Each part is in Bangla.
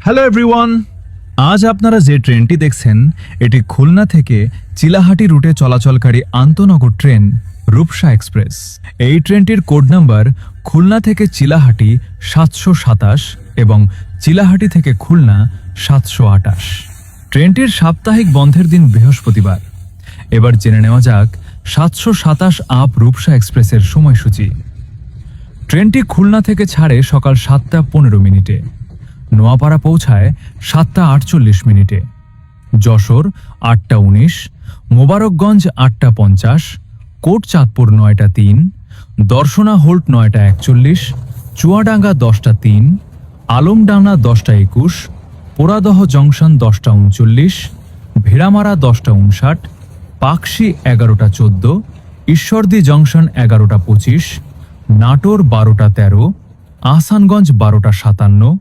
হ্যালো এভরিওয়ান, আজ আপনারা যে ট্রেনটি দেখছেন এটি খুলনা থেকে চিলাহাটি রুটে চলাচলকারী আন্তনগর ট্রেন রূপসা এক্সপ্রেস। এই ট্রেনটির কোড নাম্বার খুলনা থেকে চিলাহাটি 727 এবং চিলাহাটি থেকে খুলনা 728। ট্রেনটির সাপ্তাহিক বন্ধের দিন বৃহস্পতিবার। এবার জেনে নেওয়া যাক 727 আপ রূপসা এক্সপ্রেসের সময়সূচি। ট্রেনটি খুলনা থেকে ছাড়ে সকাল 7:15 নোয়াপাড়া পৌঁছায় 7:48, Jessore 8:19, Mobarakganj 8:50, Kotchandpur 9:03, Darshana halt 9:41, Chuadanga 10:03, Alamdanga 10:21, Poradah junction 10:39, Bheramara 10:59, Pakshi 11:14, Ishwardi junction 11:25, Natore 12:13, Ahsanganj 12:57,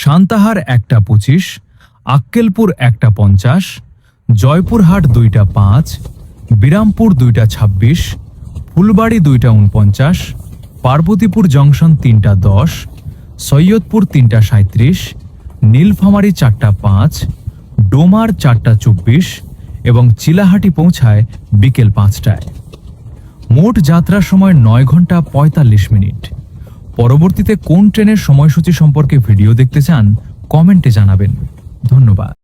Santahar 1:25, Akkelpur 1:50, Joypurhat 2:05, Birampur 2:26, Phulbari 2:49, Parbatipur junction 3:10, Saidpur 3:37, Nilphamari 4:05, Domar 4:24 এবং চিলাহাটি পৌঁছায় বিকেল 5টায়। মোট যাত্রার সময় 9 ঘন্টা 45 মিনিট। পরবর্তীতে কোন ট্রেনের সময়সূচি সম্পর্কে ভিডিও দেখতে চান কমেন্টে জানাবেন। ধন্যবাদ।